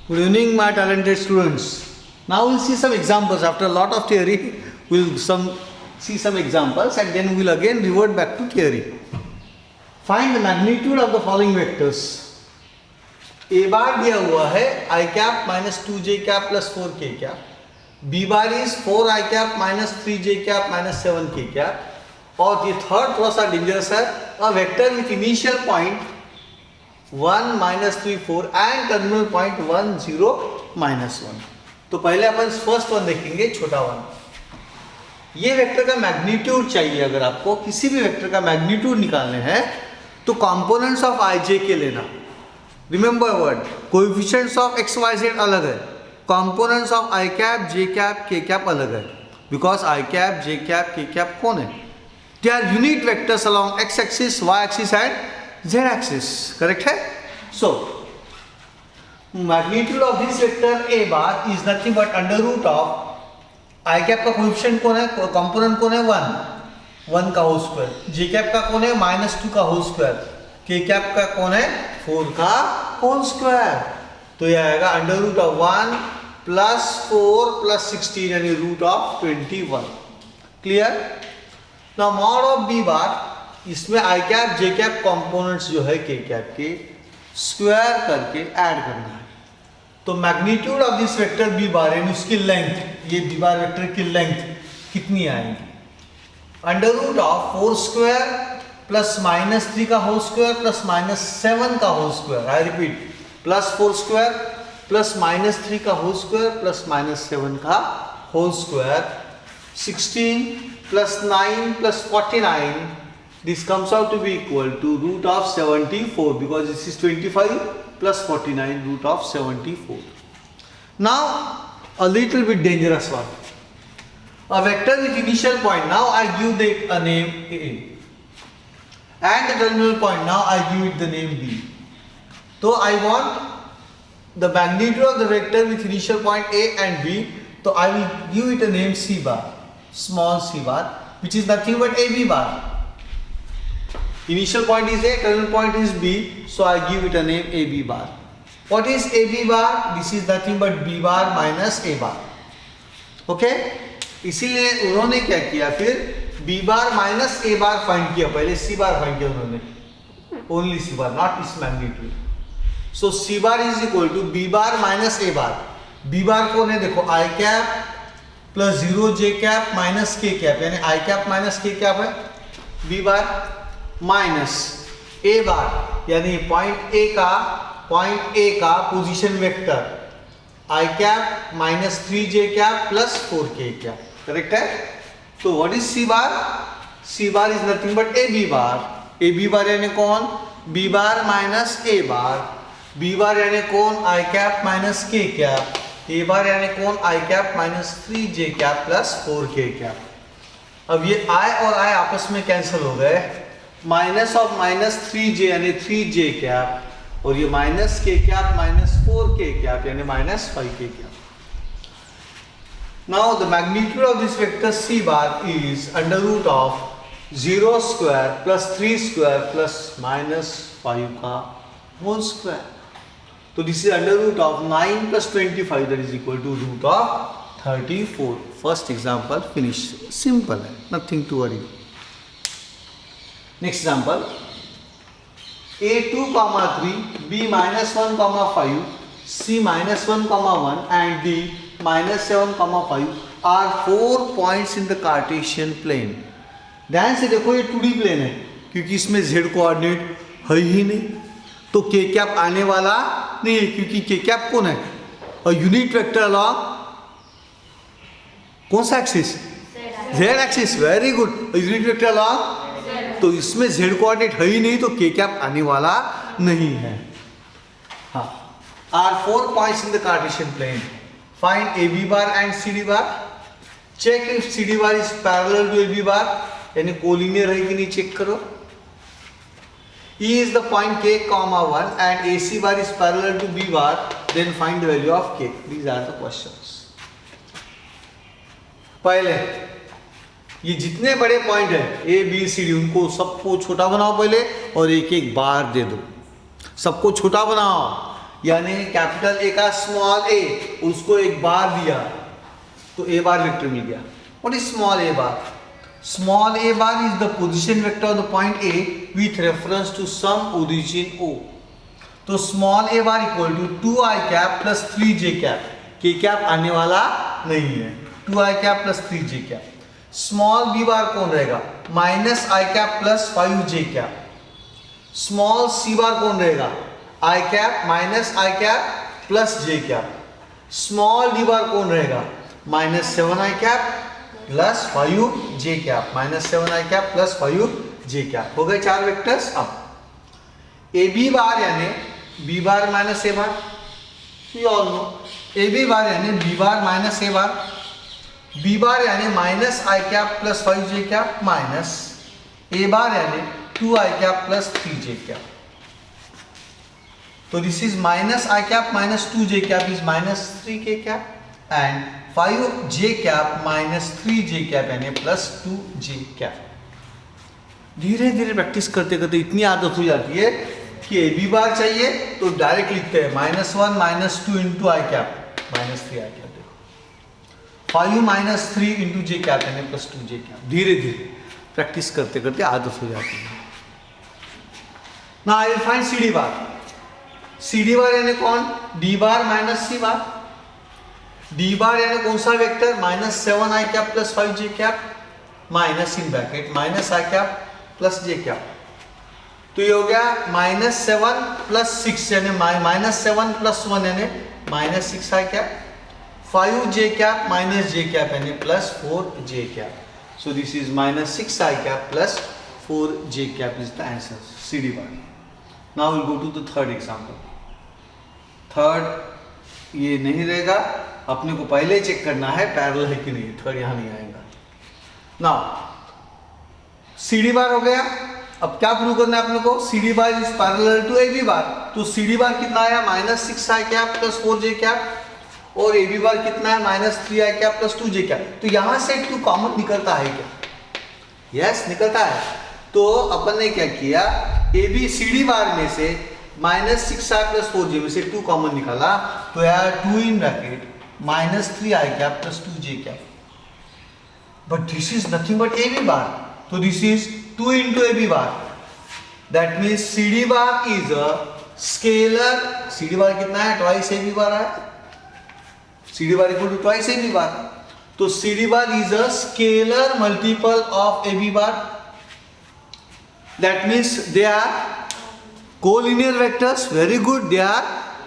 Good evening, my talented students. Now we'll see some examples. After a lot of theory, we'll see some examples and then we'll again revert back to theory. Find the magnitude of the following vectors. A bar दिया हुआ है I cap minus 2j cap plus 4k cap. B bar is 4I cap minus 3j cap minus 7k cap. और ये third थोड़ा सा dangerous है. A vector with initial point 1 minus 3 4 and terminal point 1 0 minus 1. तो पहले अपन first one देखेंगे, छोटा one. ये वेक्टर का मैग्नीट्यूड चाहिए. अगर आपको किसी भी वेक्टर का मैग्नीट्यूड निकालने हैं तो components of I J K लेना. Remember word, coefficients of X Y Z अलग है, components of I cap J cap के कैप अलग है. Because I cap J cap के कैप कौन है? They are unit vectors along X axis Y axis and z axis. Correct है? So magnitude of this vector a bar is nothing but under root of I cap का coefficient कौन है, component कौन है? 1 का whole square. j cap का कौन है? -2 का होल स्क्वायर. k cap का कौन है? 4 का होल स्क्वायर. तो ये आएगा under root of 1 plus 4 plus 16 यानी root of 21. Clear? Now mod of b bar, इसमें I cap J cap components जो है के कैप के स्क्वायर करके ऐड करना है. तो magnitude of this vector B bar यानी उसकी लेंथ, ये बी बार वेक्टर की लेंथ कितनी आएगी? Under root of 4 square plus -3 का होल स्क्वायर प्लस -7 का whole square. I repeat, plus 4 square plus -3 का होल स्क्वायर प्लस -7 का whole square. 16 plus 9 plus 49. This comes out to be equal to root of 74 because this is 25 plus 49 root of 74. Now a little bit dangerous one. A vector with initial point. Now I give a name A and the terminal point. Now I give it the name B. So I want the magnitude of the vector with initial point A and B. So I will give it a name C bar, small c bar, which is nothing but AB bar. Initial point is A, terminal point is B, so I give it a name AB bar. What is AB bar? This is nothing but B bar minus A bar. Okay? इसीलिए उन्होंने क्या किया, फिर B bar minus A bar find किया. पहले C bar find किया उन्होंने, only C bar, not its magnitude. So C bar is equal to B bar minus A bar. B bar कौन है? देखो I cap plus 0 J cap minus K cap, यानी I cap minus K cap है. B bar minus A bar यानी point A का position vector I cap minus 3j cap plus 4k cap. Correct है? तो what is C bar? C bar is nothing but A B bar. A B bar यानी कौन? B bar minus A bar. B bar यानी कौन? I cap minus K cap. A bar यानी कौन? I cap minus 3j cap plus 4k cap. अब ये आई और आई आपस में कैंसिल हो गए. माइनस ऑफ माइनस 3j यानी 3j कैप और ये minus k cap minus 4k cap यानी minus 5k cap. Now the magnitude of this vector c bar is under root of 0 square plus 3 square plus minus 5 का whole square. तो this is under root of 9 plus 25 that is equal to root of 34. First example finish. Simple है, nothing to worry. Next example, A2, 3, B -1, 5, C -1, 1 and D -7, 5 are 4 points in the Cartesian plane. ध्यान से देखो, ये 2D plane है क्योंकि इसमें Z coordinate है ही नहीं, तो K कैप आने वाला नहीं है क्योंकि K कैप कौन है? और यूनिट वेक्टर अलॉन्ग कौन सा axis? Z axis. Very good. Unit vector along, तो इसमें z कोऑर्डिनेट है ही नहीं तो k कैप आने वाला नहीं है. हाँ. Are 4 points in the Cartesian plane. Find A B bar and C D bar. Check if C D bar is parallel to A B bar, यानी कोलिनियर है कि नहीं चेक करो. E is the point k, 1 and AC bar is parallel to B bar, then find the value of k. These are the questions. पहले ये जितने बड़े point है ए बी सी डी उनको सबको छोटा बनाओ पहले और एक एक बार दे दो. सबको छोटा बनाओ. यानी कैपिटल ए का स्मॉल ए, उसको एक बार दिया तो ए बार वेक्टर मिल गया। What is small A bar? Small A bar is the position vector of the point A with reference to some origin O. तो small A bar equal to 2i cap plus 3j cap. के cap आने वाला नहीं है, 2i cap plus 3j cap. Small B bar कौन रहेगा? Minus i cap plus 5j cap. Small C bar कौन रहेगा? i cap minus i cap plus j cap. Small D bar कौन रहेगा? Minus 7i cap plus 5j cap, minus 7i cap plus 5j cap. हो गए 4 vectors. अब A B bar यानी B bar minus A bar, we all know. A B bar यानी B bar minus A bar, B bar यानी minus i cap plus 5j cap minus A bar यानी 2i cap plus 3j cap. तो this is minus i cap minus 2j cap is minus 3k cap and 5j cap minus 3j cap यानी plus 2j cap. धीरे धीरे practice करते करते इतनी आदत हो जाती है कि ए बी बार चाहिए तो डायरेक्ट लिखते हैं -1 -2 into I cap minus 3 I cap. देखो 5 माइनस 3 इंटू जे कैप यानी प्लस 2j कैप। धीरे धीरे प्रैक्टिस करते करते आदत हो जाती है। Now I will find C D bar. C D bar यानी कौन? D bar minus C bar. D bar यानी कौन सा vector? Minus 7i cap plus 5j cap minus in bracket minus i cap plus j cap. तो ये हो गया -7 plus 6 यानी माइनस 7 प्लस 1 यानी minus 6i cap, 5j cap minus j cap यानी plus 4j cap. So this is minus 6i cap plus 4j cap is the answer C D bar. Now will go to the third example. Third ये नहीं रहेगा, अपने को पहले check करना है parallel है कि नहीं। थर्ड यहाँ नहीं आएगा। नाउ सी डी बार हो गया। अब क्या प्रूव करना है अपने को? C D bar is parallel to A B bar. तो सी डी बार कितना आया? Minus 6i cap plus 4j cap और ए बी बार कितना है? Minus 3i cap plus 2j cap. तो यहां से 2 कॉमन निकलता है क्या? यस निकलता है। तो अपन ने क्या किया? ए बी सी डी बार में से माइनस 6i प्लस 4j में से 2 कॉमन निकाला तो यार 2 in bracket minus 3i cap plus 2j cap. But this is nothing but A B bar. तो this is 2 into AB bar. That means CD bar is a scalar. CD bar कितना है? Twice AB bar है। CD bar equal to twice AB bar. तो CD bar is a scalar multiple of AB bar. That means they are collinear vectors. Very good. They are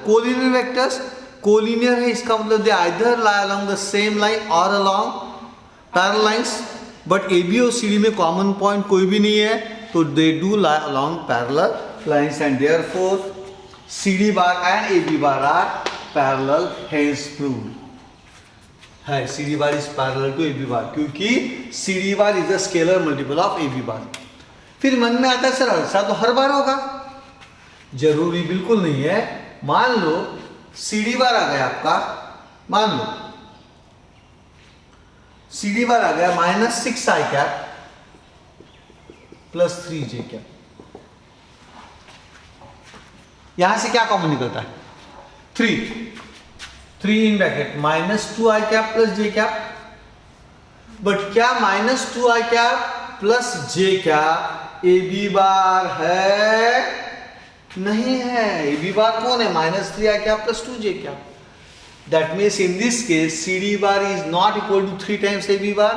collinear vectors. Collinear है इसका मतलब they either lie along the same line or along parallel lines. But A B और C D में common point कोई भी नहीं है, तो they do lie along parallel lines and therefore C D bar and A B bar are parallel, hence proved है C D bar is parallel to A B bar, क्योंकि C D bar is a scalar multiple of A B bar. फिर मन में आता है sir ऐसा तो हर बार होगा। जरूरी बिल्कुल नहीं है। मान लो सी डी बार आ गया आपका, मान लो सी डी बार आ गया minus 6i cap plus 3j cap. यहां से क्या कॉमन निकलता है? 3 in bracket minus 2i cap plus j cap. But क्या minus 2i cap plus j cap A B bar है? नहीं है। ए बी बार कौन है? Minus 3i cap plus 2j cap. That means in this case CD bar is not equal to 3 times AB bar.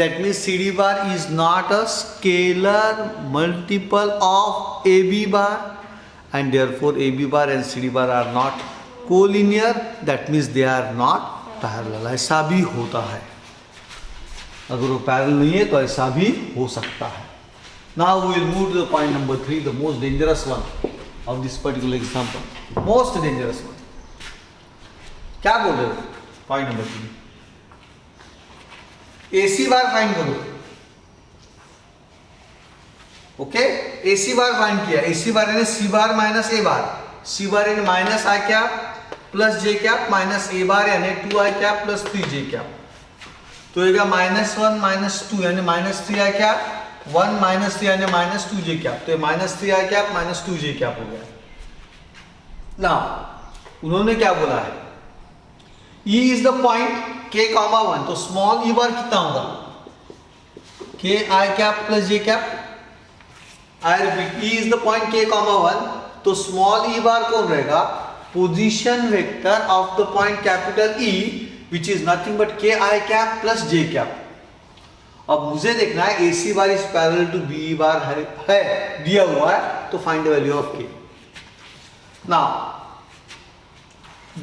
That means CD bar is not a scalar multiple of AB bar and therefore AB bar and CD bar are not collinear. That means they are not parallel. ऐसा भी होता है। अगर वो parallel नहीं है तो ऐसा भी हो सकता है। Now we will move to the point number 3, the most dangerous one of this particular example. Most dangerous one. क्या बोल रहे हो? पॉइंट नंबर 3 AC बार फाइंड करो। ओके, AC बार फाइंड किया। AC बार यानी C bar minus A bar, C बार यानी minus I cap plus J cap minus A bar यानी 2I cap plus 3J cap. तो ये -1 -2 यानी माइनस 3I कैप, 1 माइनस 3 यानी minus 2J cap. तो ये minus 3I cap minus 2J cap हो गया। नाउ उन्होंने क्या बोला है, E is the point K comma 1, तो स्मॉल E बार कितना होगा, K I cap plus J cap. I repeat, E is the point K comma 1, तो स्मॉल E बार कौन रहेगा, position vector of the point capital E which is nothing but K I cap plus J cap. अब मुझे देखना है AC bar is parallel to BE bar है दिया हुआ है, तो find the value of K। Now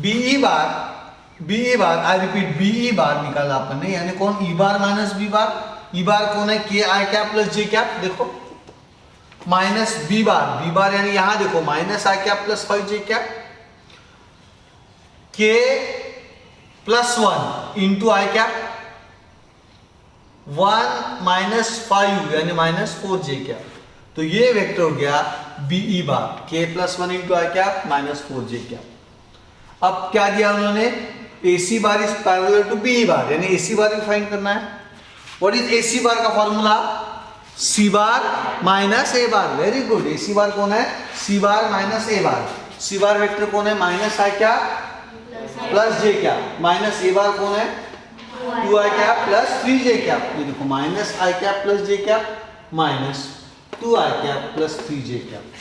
BE bar I repeat BE बार निकाला अपन ने, यानी कौन, E बार माइनस B बार। E बार कौन है, K I cap plus J cap, देखो माइनस B बार यानी यहां देखो minus I cap plus 5J cap, K plus 1 into I cap 1 minus 5 यानी माइनस 4J कैप। तो ये वेक्टर हो गया BE bar, K plus 1 into I cap minus 4J cap. अब क्या दिया उन्होंने, AC bar is parallel to BE bar, यानी AC बार भी फाइंड करना है। व्हाट इज AC बार का formula, C bar minus A bar. Very good, AC bar कौन है, C bar minus A bar. C bar vector कौन है, minus I cap plus J cap, minus A bar कौन है, 2I cap plus 3J cap. ये देखो minus I cap plus J cap minus 2I cap plus 3J cap,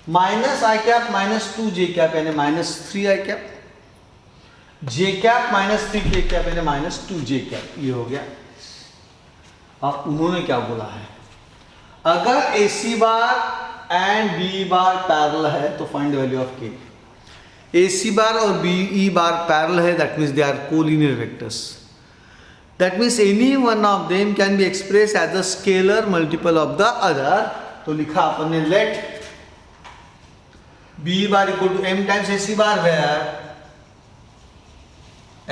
minus I cap minus 2J cap यानी minus 3I cap, J cap minus 3K cap यानी minus 2J cap. ये हो गया। अब उन्होंने क्या बोला है, अगर AC bar and BE bar parallel है तो find the value of K। AC bar और BE बार पैरेलल है, that means they are collinear vectors. That means any one of them can be express as a scalar multiple of the other. तो लिखा अपन ने let BE bar equal to M times AC bar, where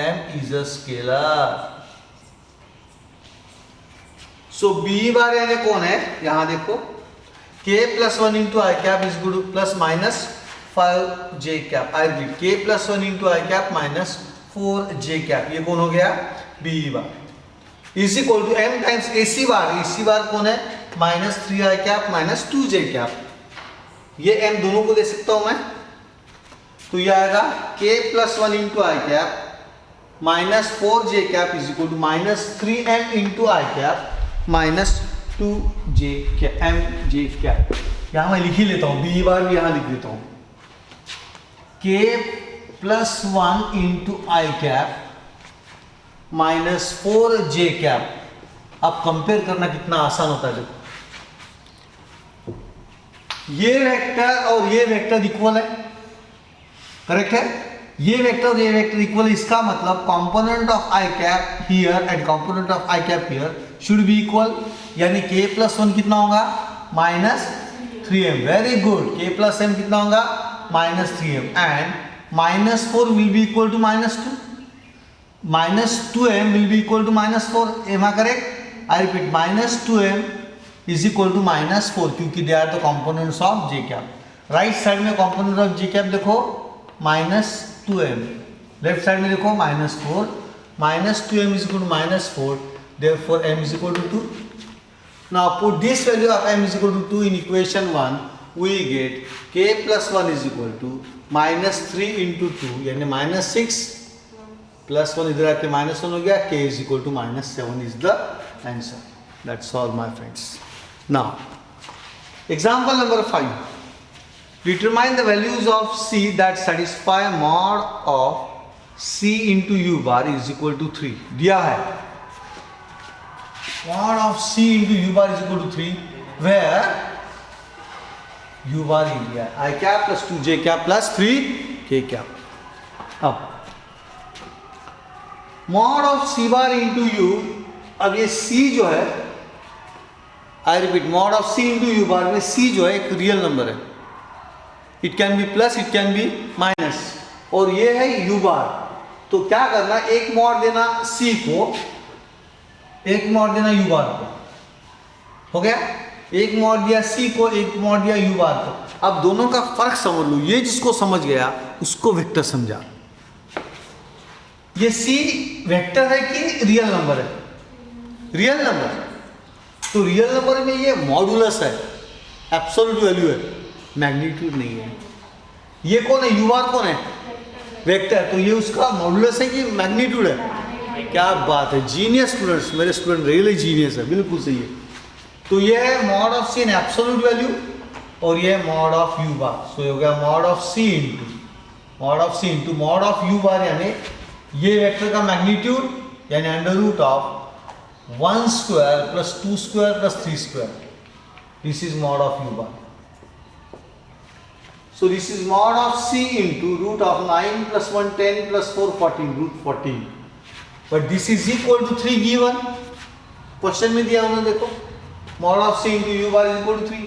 M is a scalar। So BE bar यानी कौन है, यहां देखो K plus 1 into I cap is good plus minus 5J cap. I repeat, K plus 1 into I cap minus 4J cap. ये कौन हो गया, BE bar is equal to M times AC bar. AC bar कौन है, minus 3I cap minus 2J cap. ये M दोनों को दे सकता हूं मैं, तो ये आएगा K plus 1 into I cap minus 4J cap is equal to minus 3M into I cap minus 2J cap MJ cap. यहां मैं लिख ही लेता हूं, BE बार भी यहां लिख देता हूं, K plus 1 into I cap minus 4J cap. अब कंपेयर करना कितना आसान होता है, देखो ये वेक्टर और ये वेक्टर इक्वल है, करेक्ट है, ये वेक्टर और ये वेक्टर इक्वल है। इसका मतलब component of I cap here and component of I cap here should be equal, यानी K प्लस 1 कितना होगा, minus 3M। Very good, K plus M कितना होगा, minus 3M, and minus 4 will be equal to minus 2, minus 2M will be equal to minus 4। Am I correct, I repeat minus 2M is equal to minus 4, क्योंकि they are the components of J cap. Right side में component of J cap देखो minus 2M, left side में देखो minus 4, minus 2M is equal to minus 4, therefore M is equal to 2. Now put this value of M is equal to 2 in equation 1, we get K plus 1 is equal to minus 3 into 2 यानी minus 6 plus 1 इधर आके minus 1 हो गया, K is equal to minus 7 is the answer. That's all my friends. Now example number 5, determine the values of C that satisfy mod of C into U bar is equal to 3। दिया है mod of C into U bar is equal to 3, where U bar in दिया I cap plus 2J cap plus 3K cap। अब mod of C bar into U, अब ये C जो है, I repeat mod of C into U bar में C जो है एक रियल नंबर है, it can be plus it can be minus, और ये है U bar। तो क्या करना, एक मॉड देना C को, एक मॉड देना U बार को, हो गया, एक मॉड दिया C को, एक मॉड दिया U बार को। अब दोनों का फर्क समझ लो, ये जिसको समझ गया उसको वेक्टर समझा। ये C वेक्टर है कि रियल नंबर है, रियल नंबर, तो रियल नंबर में ये मॉडुलस है, एब्सोल्यूट वैल्यू है, मैग्नीट्यूड नहीं है। ये कौन है, यू बार कौन है, वेक्टर, तो ये उसका मॉडुलस है कि मैग्नीट्यूड है। क्या बात है, जीनियस स्टूडेंट्स, मेरे स्टूडेंट रियली जीनियस है, बिल्कुल सही है। तो ये है mod of C in absolute value और ये है mod of U bar. So ये हो गया mod of C into mod of U bar, यानी ये वेक्टर का मैग्नीट्यूड यानी under root of 1 square plus 2 square plus 3 square, this is mod of U bar. So this is mod of c into root of 9 plus 1 10 plus 4 14 root 14. But this is equal to 3 given. Question में दिया उन्होंने, देखो mod of c into u bar is equal to 3.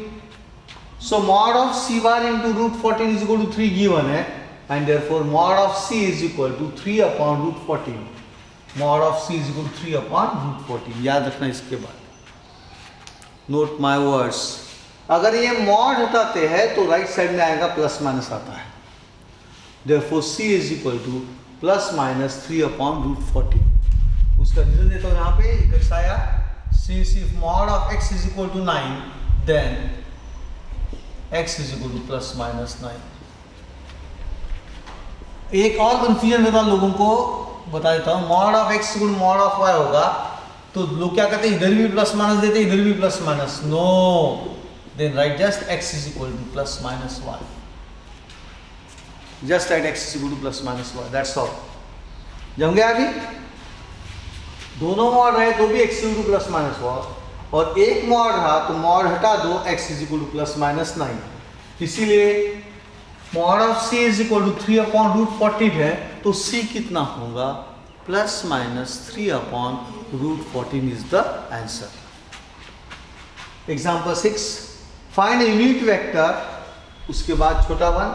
So mod of c bar into root 14 is equal to 3 given है, and therefore mod of c is equal to 3 upon root 14. Mod of c is equal to 3 upon root 14. याद रखना इसके बाद. Note my words. अगर ये mod हटाते हैं तो राइट साइड में आएगा प्लस माइनस आता है, therefore c is equal to plus minus 3 upon root 14। उसका रिजल्ट देता हूँ यहाँ पे, कैसा आया, since if mod of x is equal to 9 then x is equal to plus minus 9। एक और कंफ्यूजन रहता लोगों को, बता देता हूँ, mod of x equal mod of y होगा तो लोग क्या कहते हैं, इधर भी प्लस माइनस देते हैं, इधर भी plus minus, no, then write just x is equal to plus minus y. Just write x is equal to plus minus y. That's all. जम गया अभी? दोनों मॉड रहे तो भी x is equal to plus minus y, और एक mod रहा तो मॉड हटा दो, x is equal to plus minus 9। इसीलिए mod of c is equal to 3 upon root 14 है, तो c कितना होगा, plus minus 3 upon root 14 is the answer. Example 6. Find a unit vector, उसके बाद छोटा one,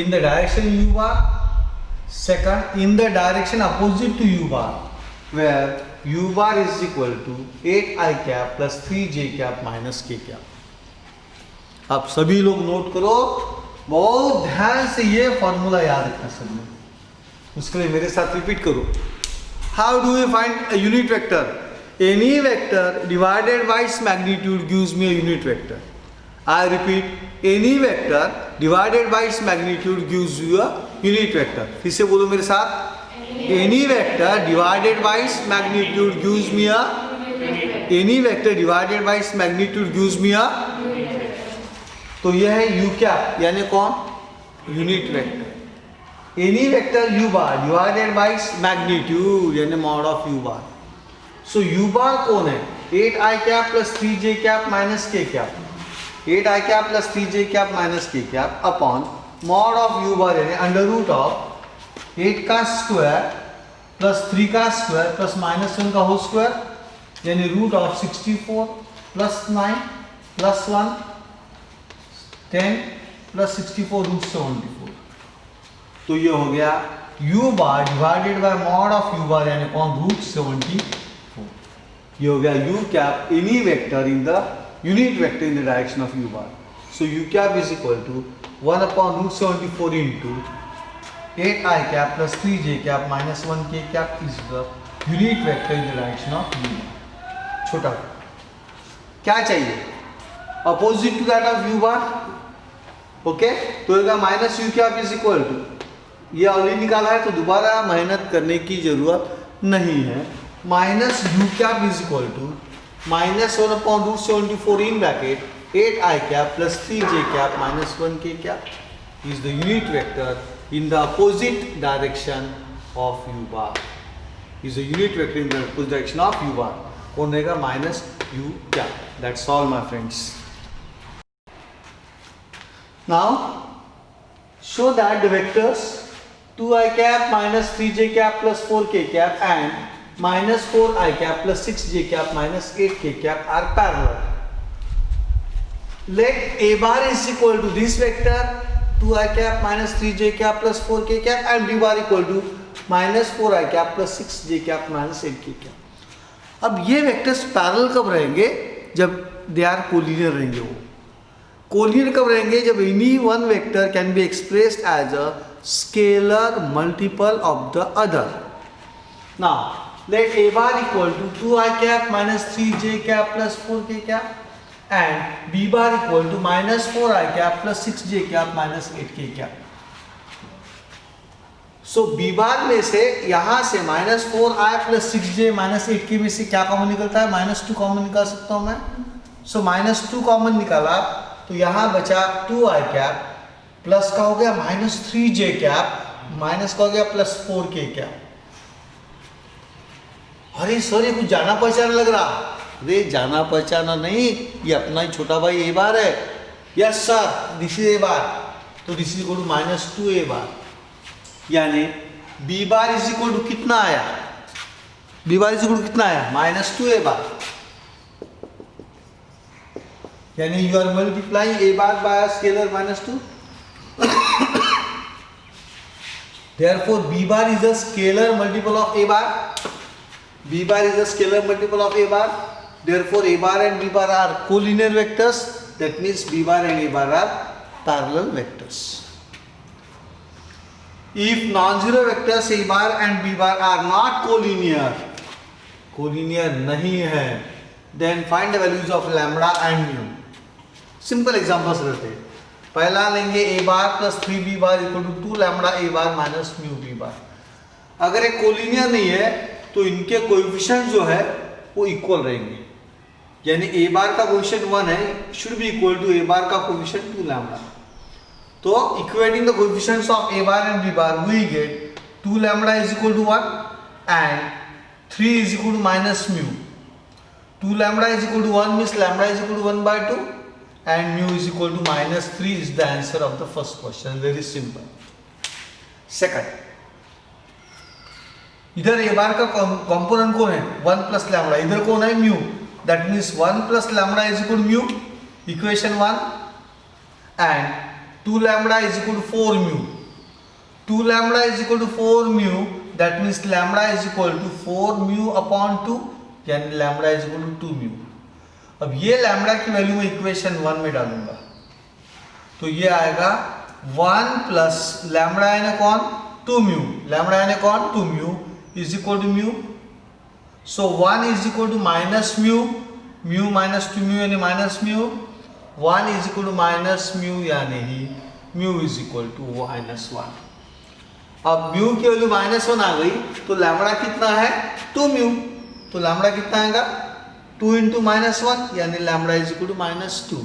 in the direction u bar, second in the direction opposite to u bar, where u bar is equal to 8i cap plus 3j cap minus k cap। अब सभी लोग note करो, बहुत ध्यान से ये फॉर्मूला याद रखना सब लोग, उसके लिए मेरे साथ रिपीट करो। How do we find a unit vector? Any vector divided by its magnitude gives me a unit vector. I repeat, any vector divided by its magnitude gives you a unit vector. फिर से बोलो मेरे साथ, any vector divided by its magnitude gives me a, any vector divided by its magnitude gives me a, तो यह है u क्या, यानी कौन, unit vector. any vector u bar divided by its magnitude यानी mod of u bar। So U bar कौन है, 8i cap plus 3j cap minus k cap, 8i cap plus 3j cap minus k cap upon mod of U bar यानी under root of 8 का square plus 3 का square plus minus 1 का whole square यानी root of 64 plus 9 plus 1 10 plus 64 root 74। तो ये हो गया U bar divided by mod of U bar यानी कौन, रूट 74। ये हो गया u cap any vector in the unit vector in the direction of u bar। So u cap is equal to 1 upon root 74 into 8i cap plus 3j cap minus 1k cap is the unit vector in the direction of u bar। छोटा क्या चाहिए, opposite to that of u bar, okay, तो होगा minus U cap is equal to, ये already निकाला है तो दोबारा मेहनत करने की जरूरत नहीं है, minus U cap is equal to minus 1 upon root 74 in bracket 8i cap plus 3j cap minus 1k cap is the unit vector in the opposite direction of U bar, is the unit vector in the opposite direction of U bar, कौन रहेगा, minus U cap. That's all my friends. Now show that the vectors 2i cap minus 3j cap plus 4k cap and minus 4i cap plus 6j cap minus 8k cap are parallel. Let a bar is equal to this vector 2i cap minus 3j cap plus 4k cap and b bar equal to minus 4i cap plus 6j cap minus 8k cap। अब ये vectors parallel कब रहेंगे, जब दे are collinear रहेंगे। वो collinear कब रहेंगे, जब any one vector can be expressed as a scalar multiple of the other. Now let a bar equal to 2i cap minus 3j cap plus 4k cap and b bar equal to minus 4i cap plus 6j cap minus 8k cap। So B bar में से यहां से -4i + 6j -8 के में से क्या common निकलता है? -2 कॉमन निकाल सकता हूं मैं। सो -2 कॉमन निकाला तो यहां बचा 2i कैप, प्लस का हो गया -3j कैप, माइनस का हो गया +4k कैप। अरे सर ये कुछ जाना पहचाना लग रहा। अरे जाना पहचाना नहीं, ये अपना ही छोटा भाई ए बार है। Yes sir, this is A bar, तो this is equal to -2 A bar, यानी B bar is equal to कितना आया? B bar is equal to कितना आया? -2 ए बार, यानी you are multiplying A bar by scalar -2। Therefore, b bar is a scalar multiple of a bar. B bar is a scalar multiple of a bar. Therefore, a bar and b bar are collinear vectors. That means b bar and a bar are parallel vectors. If non-zero vectors a bar and b bar are not collinear, collinear नहीं है, then find the values of lambda and mu. Simple examples रहते हैं। पहला लेंगे a bar + 3b bar equal to 2 lambda a bar minus mu b bar. अगर ये collinear नहीं है तो इनके कोएफिशिएंट जो है वो इक्वल रहेंगे, यानी a बार का कोएफिशिएंट 1 है, should be equal to a bar का कोएफिशिएंट 2 लैम्बडा। तो equating the coefficients of a bar and b bar we get 2 lambda is equal to 1 and 3 is equal to minus mu. 2 lambda is equal to 1 means lambda is equal to 1/2 and mu is equal to -3 is the answer of the first question. Very simple. Second, इधर a bar का component कौन है? 1 + lambda, इधर कौन है? Mu. That means 1 + lambda is equal to mu, equation 1, and 2 lambda is equal to 4 mu. 2 lambda is equal to 4 mu, that means lambda is equal to 4 mu upon 2, यानी lambda is equal to 2 mu. अब ये lambda की value मैं equation 1 में डालूंगा, तो ये आएगा 1 + लैम्बडा यानी कौन? 2 म्यू, लैम्बडा यानी कौन? 2 mu is equal to mu. So 1 is equal to minus mu, mu minus 2 mu यानी minus mu, 1 is equal to minus mu यानी ही म्यू इज इक्वल टू -1। अब म्यू की वैल्यू -1 आ गई तो लैम्बडा कितना है? 2 म्यू, तो लैम्बडा कितना आएगा? 2 × -1 यानी lambda is equal to -2।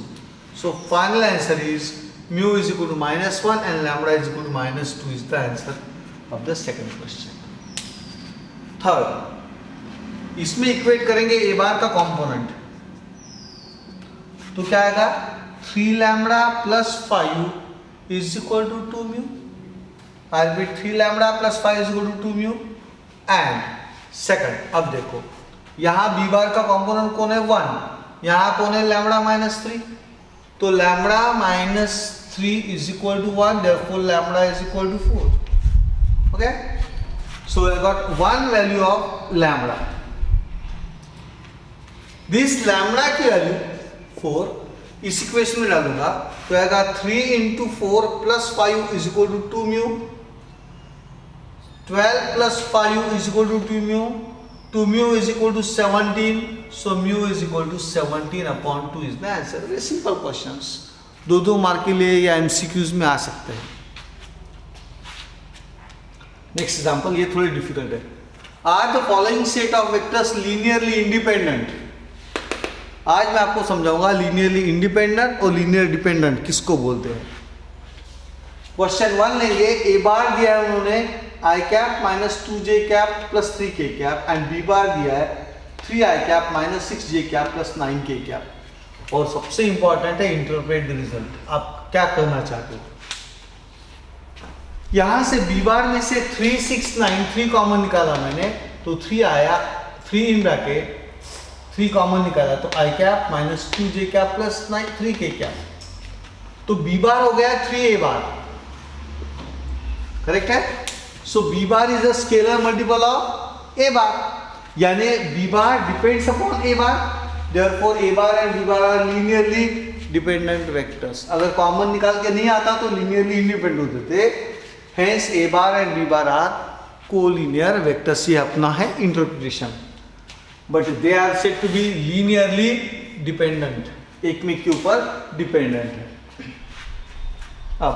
So final answer is mu is equal to -1 and lambda is equal to -2 is the answer of the second question. Third, इसमें इक्वेट करेंगे a बार का component, तो क्या आएगा? 3 lambda + 5 is equal to 2 mu. I repeat, 3 lambda + 5 is equal to 2 mu. And second, अब देखो यहाँ b बार का कंपोनेंट कौन है? 1, यहाँ कौन है? लैम्बडा -3, तो lambda -3 is equal to 1, therefore lambda is equal to 4। Okay, so I got 1 value of lambda. This lambda की वैल्यू 4 इस इक्वेशन में डालूंगा तो आएगा 3 × 4 + 5 is equal to 2 mu, 12 + 5 is equal to 2 mu, 2 mu is equal to 17, so mu is equal to 17/2 is the answer. Very simple questions. 2 mark के लिए या MCQs में आ सकते हैं। नेक्स्ट एग्जांपल, ये थोड़ी डिफिकल्ट है। Are the following set of vectors linearly independent. आज मैं आपको समझाऊंगा लीनियरली इंडिपेंडेंट और लीनियर डिपेंडेंट किसको बोलते हैं। क्वेश्चन 1 लेंगे, ए बार दिया है उन्होंने i cap -2j cap + 3k cap and b बार दिया है 3i cap -6j cap + 9k cap. और सबसे इंपॉर्टेंट है इंटरप्रेट द रिजल्ट, आप क्या करना चाहते हो। यहां से b बार में से 3 6 9 3 कॉमन निकाला मैंने, तो 3 आया, 3 इन ब्रैकेट 3 कॉमन निकाला तो i cap -2j cap + 3k cap, तो b बार हो गया 3a बार। करेक्ट है। So b bar is a scalar multiple of a bar, यानी b bar depends upon a bar, therefore a bar and b bar are linearly dependent vectors. अगर common निकाल के नहीं आता तो लीनियरली इंडिपेंडेंट होते थे, hence a bar and b bar are collinear vectors. ये अपना है interpretation, but they are said to be linearly dependent, एक में के ऊपर डिपेंडेंट है। अब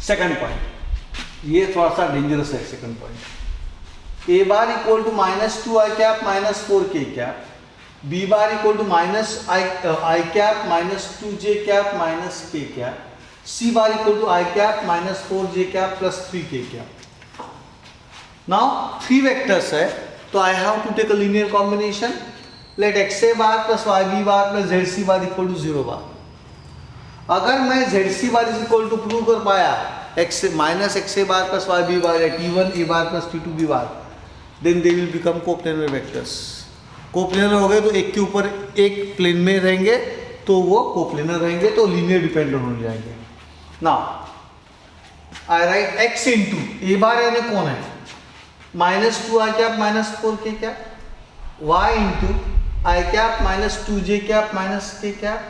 सेकंड पॉइंट, ये थोड़ा सा डेंजरस है second point. A bar equal to -2 I cap -4 K cap, B bar equal to -I cap -2 j cap -k cap, C bar equal to I cap -4 j cap +3 k cap. Now 3 vectors है, तो I have to take a linear combination. Let XA bar plus YB bar plus ZC bar equal to 0 bar. अगर मैं ZC bar is equal to prove कर पाया -XA bar plus YB bar या T1 A bar plus T2 B bar, then they will become coplanar vectors. Coplanar हो गए तो एक के ऊपर एक प्लेन में रहेंगे तो वो कोप्लेनर रहेंगे, तो लीनियर डिपेंडेंट हो जाएंगे। Now I write X into A bar यानी कौन है -2 I cap -4 K cap, Y into I cap -2 J cap -K cap,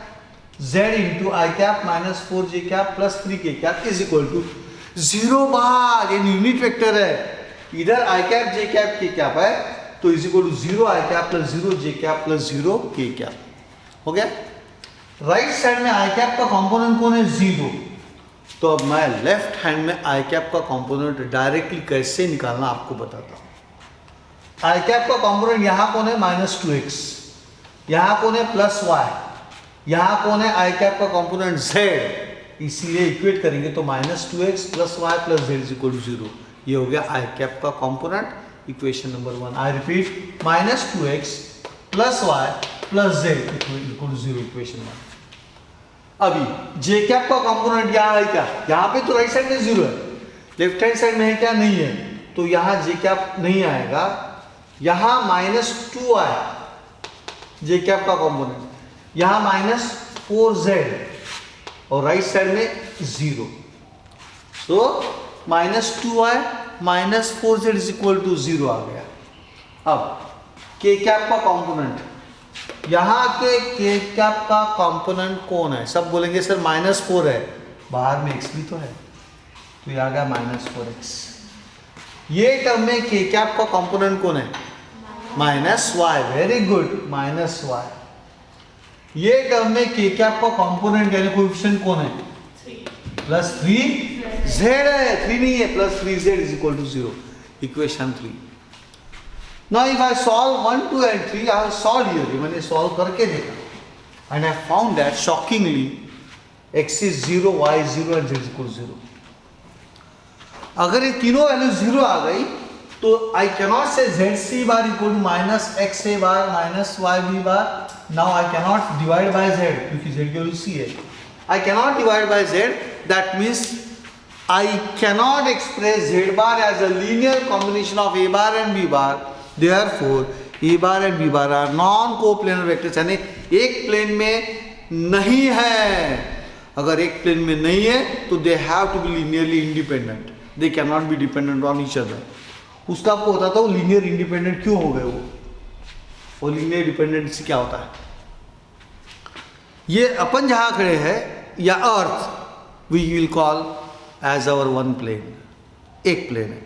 Z into I cap -4 J cap +3 K cap is equal to 0 bar. ये unit vector है, इधर I cap J cap K cap है, तो is equal to 0 I cap plus 0 J cap plus 0 K cap. हो गया। Right side में I cap का component कौन है 0, तो अब मैं लेफ्ट हैंड में I कैप का कंपोनेंट डायरेक्टली कैसे निकालना आपको बताता हूँ। I कैप का कंपोनेंट यहाँ कौन है -2x, यहाँ कौन है +y, यहाँ कौन है I कैप का कंपोनेंट z, इसीलिए इक्वेट करेंगे तो -2x + y + z equal to 0। ये हो गया I कैप का component, equation number 1। I repeat -2x + y + z equal to 0, equation 1। अभी j कैप का कंपोनेंट यहाँ है क्या, यहाँ पे तो राइट साइड में 0 है, लेफ्ट हैंड साइड में है क्या, नहीं है, तो यहाँ j कैप नहीं आएगा। यहाँ -2y j कैप का कंपोनेंट, यहाँ -4z और राइट साइड में 0, तो -2y -4z is equal to 0 आ गया। अब k कैप का कंपोनेंट, यहाँ के k कैप का कंपोनेंट कौन है, सब बोलेंगे सर -4 है, बाहर में x भी तो है, तो ये आ गया -4x। ये टर्म में k कैप का कंपोनेंट कौन है -y, वेरी गुड -y। ये टर्म में k कैप का कंपोनेंट यानी कोएफिशिएंट कौन है +3z है, 3 नहीं है, +3z is equal to 0, equation 3। Now if I solve 1 2 and 3, I have solve here, मैंने सॉल्व करके देखा and I found that shockingly x is 0 y is 0 and z is equal to 0। अगर ये तीनों वैल्यू 0 आ गई तो I cannot say ZC bar equal to -XA bar -YB bar. Now I cannot divide by Z, क्योंकि Z की value C है, I cannot divide by Z, that means I cannot express Z bar as a linear combination of A bar and B bar. Therefore, A bar and B bar are non-coplanar vectors, यानी एक plane में नहीं है। अगर एक plane में नहीं है तो they have to be linearly independent. They cannot be dependent on each other. उसका आपको बताता हूँ linear independent क्यों हो गए वो linear dependency क्या होता है। ये अपन जहाँ खड़े हैं या earth we will call as our one plane, एक प्लेन है।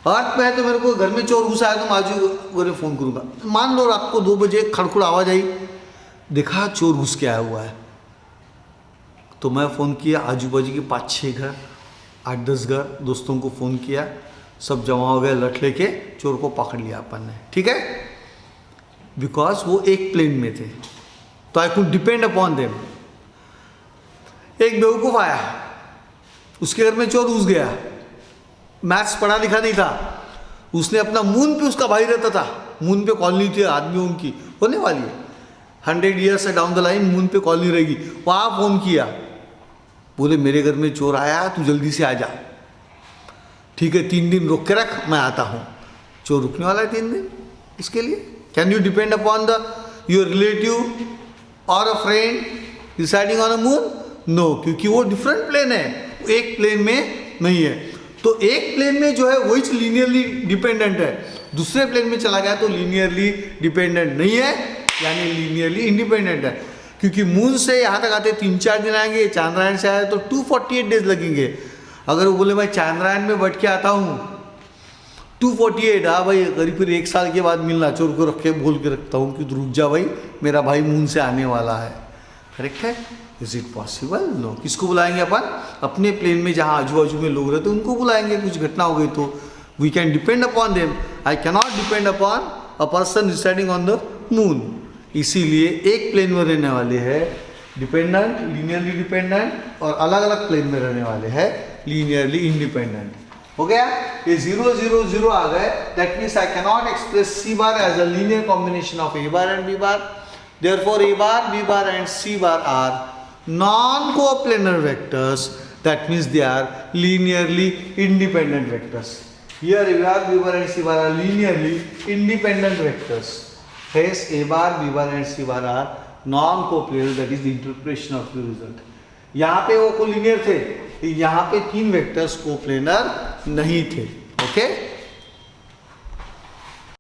अर्थ पे है तो मेरे को घर में चोर घुसा है तो मैं आजू को फ़ोन करूँगा। मान लो रात को 2 बजे खड़खड़ आवाज़ आई, देखा चोर घुस के आया हुआ है, तो मैं फ़ोन किया आजू बाजू के 5-6 घर 8-10 घर दोस्तों को फ़ोन किया, सब जमा हो गए, लठ लेके चोर को पकड़ लिया अपन ने, ठीक है, बिकॉज वो एक प्लेन में थे, तो I could depend upon them. एक बेवकूफ़ आया, उसके घर में चोर घुस गया, मैथ्स पढ़ा लिखा नहीं था, उसने अपना मून पे, उसका भाई रहता था, मून पे कॉलोनी थी आदमियों की, होने वाली है 100 ईयर्स से डाउन द लाइन मून पे कॉलोनी रहेगी, वहाँ फ़ोन किया, बोले मेरे घर में चोर आया, तू जल्दी से आ जा। ठीक है 3 दिन रोक के रख, मैं आता हूँ। चोर रुकने वाला है 3 दिन, इसके लिए can you depend upon the your relative और a friend residing on a moon? No, क्योंकि वो डिफरेंट प्लेन है, एक प्लेन में नहीं है। तो एक प्लेन में जो है वही लीनियरली डिपेंडेंट है, दूसरे प्लेन में चला गया तो लीनियरली डिपेंडेंट नहीं है, यानी लीनियरली इंडिपेंडेंट है। क्योंकि मून से यहाँ तक आते 3-4 दिन आएंगे, चांद्रायन से आए तो 248 डेज लगेंगे। अगर वो बोले भाई चांद्रायन में बैठ के आता हूँ 248, हाँ भाई करीब फिर 1 साल के बाद मिलना, चोर को रख के बोल के रखता हूँ कि रुक जा भाई, मेरा भाई मून से आने वाला है, करेक्ट है। Is it possible? नो। किसको बुलाएंगे अपन? अपने प्लेन में जहाँ आजू बाजू में लोग रहते हैं उनको बुलाएंगे, कुछ घटना हो गई तो we can depend upon them. I cannot depend upon a person residing on the moon. इसीलिए एक प्लेन में रहने वाले हैं डिपेंडेंट, लीनियरली डिपेंडेंट, और अलग अलग प्लेन में रहने वाले हैं लीनियरली इंडिपेंडेंट। हो गया? ये 0 0 0 आ गए। That means I cannot express C bar as a linear combination of A bar and B bar. Therefore A bar, B bar and C bar are non coplanar vectors. That means they are linearly independent vectors. Here A bar, B bar and C bar are linearly independent vectors. Hence A bar, B bar and C bar are non-coplanar. That is the interpretation of the result. यहाँ पे वो collinear थे, यहाँ पे तीन vectors coplanar नहीं थे। Okay?